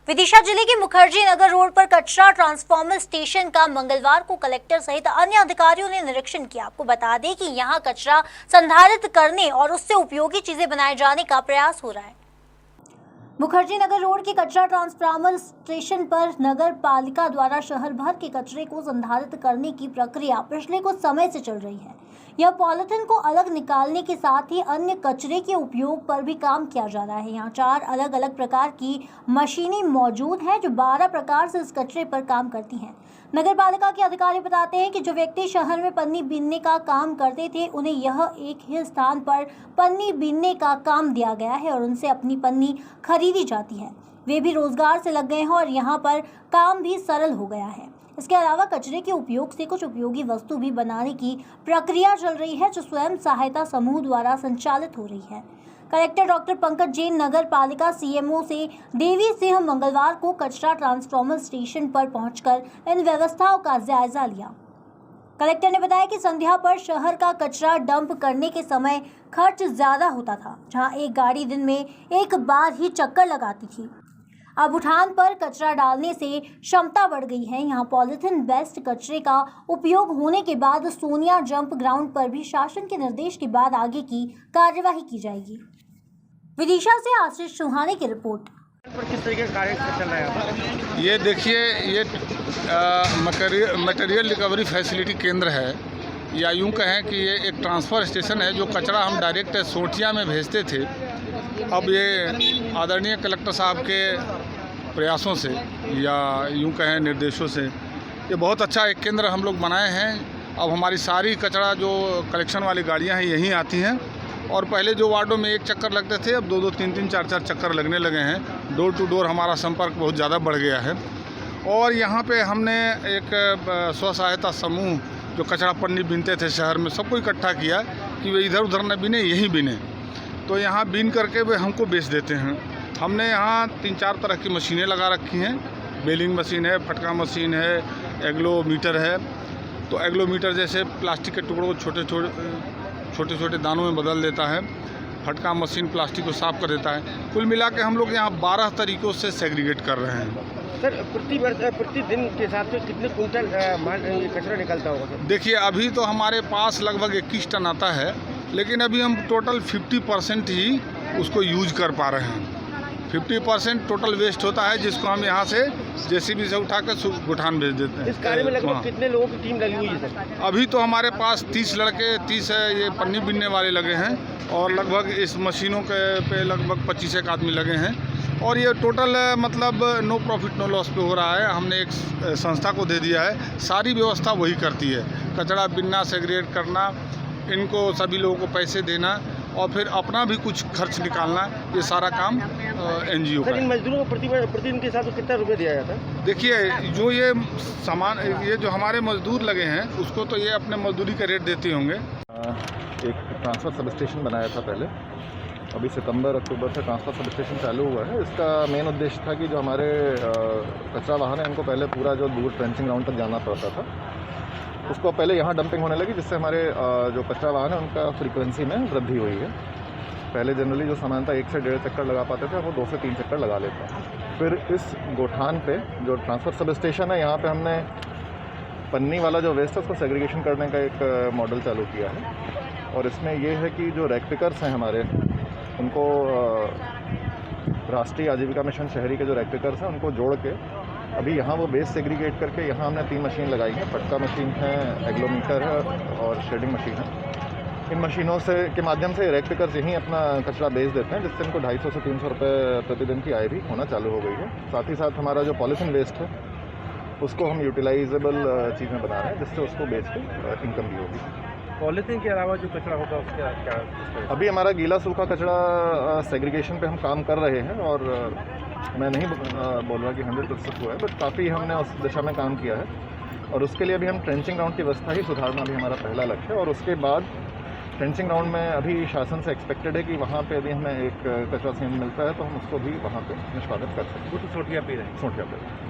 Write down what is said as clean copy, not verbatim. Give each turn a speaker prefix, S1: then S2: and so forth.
S1: विदिशा जिले के मुखर्जी नगर रोड पर कचरा ट्रांसफार्मर स्टेशन का मंगलवार को कलेक्टर सहित अन्य अधिकारियों ने निरीक्षण किया। आपको बता दें कि यहां कचरा संधारित करने और उससे उपयोगी चीजें बनाए जाने का प्रयास हो रहा है। मुखर्जी नगर रोड के कचरा ट्रांसफार्मर स्टेशन पर नगर पालिका द्वारा शहर भर के कचरे को संधारित करने की प्रक्रिया पिछले कुछ समय से चल रही है। यह पॉलिथीन को अलग निकालने के साथ ही अन्य कचरे के उपयोग पर भी काम किया जा रहा है। यहाँ 4 अलग अलग प्रकार की मशीनें मौजूद हैं जो 12 प्रकार से इस कचरे पर काम करती हैं। नगर पालिका के अधिकारी बताते हैं कि जो व्यक्ति शहर में पन्नी बीनने का काम करते थे उन्हें यह एक ही स्थान पर पन्नी बीनने का काम दिया गया है और उनसे अपनी पन्नी खरीदी जाती है। वे भी रोजगार से लग गए हैं और यहाँ पर काम भी सरल हो गया है। इसके अलावा कचरे के उपयोग से कुछ उपयोगी वस्तु भी बनाने की प्रक्रिया चल रही है जो स्वयं सहायता समूह द्वारा संचालित हो रही है। कलेक्टर डॉक्टर पंकज जैन नगर पालिका सीएमओ से देवी सिंह मंगलवार को कचरा ट्रांसफार्मर स्टेशन पर पहुंचकर इन व्यवस्थाओं का जायजा लिया। कलेक्टर ने बताया कि संध्या पर शहर का कचरा डंप करने के समय खर्च ज्यादा होता था, जहां एक गाड़ी दिन में एक बार ही चक्कर लगाती थी। अब उठान पर कचरा डालने से क्षमता बढ़ गई है। यहाँ पॉलिथीन वेस्ट कचरे का उपयोग होने के बाद सोनिया जंप ग्राउंड पर भी शासन के निर्देश के बाद आगे की कार्यवाही की जाएगी। विदिशा से आशीष चौहान की रिपोर्ट।
S2: पर किस तरीके का कार्य चल रहा है?
S3: ये देखिए, ये मटेरियल रिकवरी फैसिलिटी केंद्र है, या यूं कहें कि ये एक ट्रांसफ़र स्टेशन है जो कचरा हम डायरेक्ट सोटिया में भेजते थे। अब ये आदरणीय कलेक्टर साहब के प्रयासों से या यूं कहें निर्देशों से ये बहुत अच्छा एक केंद्र हम लोग बनाए हैं। अब हमारी सारी कचरा जो कलेक्शन वाली गाड़ियां हैं यहीं आती हैं, और पहले जो वार्डों में एक चक्कर लगते थे अब 2-2, 3-3, 4-4 चक्कर लगने लगे हैं। डोर टू डोर हमारा संपर्क बहुत ज़्यादा बढ़ गया है। और यहाँ पे हमने एक स्व सहायता समूह जो कचरा पन्नी बीनते थे शहर में, सबको इकट्ठा किया कि वे इधर उधर न बीने, यहीं बीने। तो यहाँ बीन करके वे हमको बेच देते हैं। हमने यहाँ 3-4 तरह की मशीनें लगा रखी हैं। बेलिंग मशीन है, फटका मशीन है, एग्लोमीटर है। तो एग्लोमीटर जैसे प्लास्टिक के टुकड़ों को छोटे छोटे दानों में बदल देता है। फटका मशीन प्लास्टिक को साफ कर देता है। कुल मिला के हम लोग यहाँ 12 तरीक़ों से सेग्रीगेट कर रहे हैं।
S2: सर, प्रतिदिन के हिसाब से कितने कुंटल कचरा निकलता होगा सर?
S3: देखिए, अभी तो हमारे पास लगभग 21 टन आता है, लेकिन अभी हम टोटल 50% ही उसको यूज कर पा रहे हैं। 50% टोटल वेस्ट होता है जिसको हम यहाँ से जेसीबी से उठा कर गुठान भेज देते हैं।
S2: इस कार्य में लगभग कितने लोगों की टीम लगी हुई है सर?
S3: अभी तो हमारे पास 30 लड़के, 30 ये पन्नी बीनने वाले लगे हैं, और लगभग इस मशीनों के पे लगभग 25 एक आदमी लगे हैं। और ये टोटल मतलब नो प्रॉफिट नो लॉस पे हो रहा है। हमने एक संस्था को दे दिया है, सारी व्यवस्था वही करती है। कचरा बीनना, सेग्रीगेट करना, इनको सभी लोगों को पैसे देना और फिर अपना भी कुछ खर्च निकालना, ये सारा काम एनजीओ का है।
S2: इन मजदूरों को प्रतिदिन के हिसाब से कितना रुपये दिया जाता है?
S3: देखिए, जो ये सामान, ये जो हमारे मजदूर लगे हैं उसको तो ये अपने मजदूरी का रेट देते होंगे।
S4: एक ट्रांसफ़र सब स्टेशन बनाया था पहले, अभी सितंबर-अक्टूबर से ट्रांसफ़र सब स्टेशन चालू हुआ है। इसका मेन उद्देश्य था कि जो हमारे कचरा वाहन है उनको पहले पूरा जो दूर ट्रेंचिंग ग्राउंड तक जाना पड़ता था, उसको पहले यहाँ डंपिंग होने लगी, जिससे हमारे जो कचरा वाहन है उनका फ्रीक्वेंसी में वृद्धि हुई है। पहले जनरली जो सामान्यतः 1 से 1.5 चक्कर लगा पाते थे, वो 2 से 3 चक्कर लगा लेते हैं। फिर इस गोठान पे जो ट्रांसफ़र सब स्टेशन है, यहाँ पे हमने पन्नी वाला जो वेस्ट है उसको सेग्रीगेशन करने का एक मॉडल चालू किया है। और इसमें ये है कि जो रैक पिकर्स हैं हमारे, उनको राष्ट्रीय आजीविका मिशन शहरी के जो रैक पिकर्स हैं उनको जोड़ के अभी यहाँ वो वेस्ट सेग्रीगेट करके यहाँ हमने 3 मशीन लगाई हैं। फटका मशीन है, एग्लोमीटर है और शेडिंग मशीन है। इन मशीनों से के माध्यम से रैक पिकर्स यहीं अपना कचरा बेच देते हैं, जिससे इनको 250 से 300 रुपये प्रतिदिन की आय भी होना चालू हो गई है। साथ ही साथ हमारा जो पॉलीथीन वेस्ट है उसको हम यूटिलाइजेबल चीज़ में बना रहे हैं, जिससे उसको बेच के इनकम भी होगी।
S2: पॉलीथीन के अलावा जो कचरा होगा उसका क्या?
S4: अभी हमारा गीला सूखा कचरा सेग्रीगेशन पे हम काम कर रहे हैं, और मैं नहीं बोल रहा कि 100% हुआ है, बट काफ़ी हमने उस दिशा में काम किया है। और उसके लिए अभी हम ट्रेंचिंग ग्राउंड की व्यवस्था ही सुधारना भी हमारा पहला लक्ष्य है। और उसके बाद ट्रेंचिंग ग्राउंड में अभी शासन से एक्सपेक्टेड है कि वहाँ पे यदि हमें एक कचरा सीन मिलता है तो हम उसको भी वहाँ पे निष्पादित कर सकते हैं।
S2: वो तो सोटिया पे रहें।
S4: सोटिया पे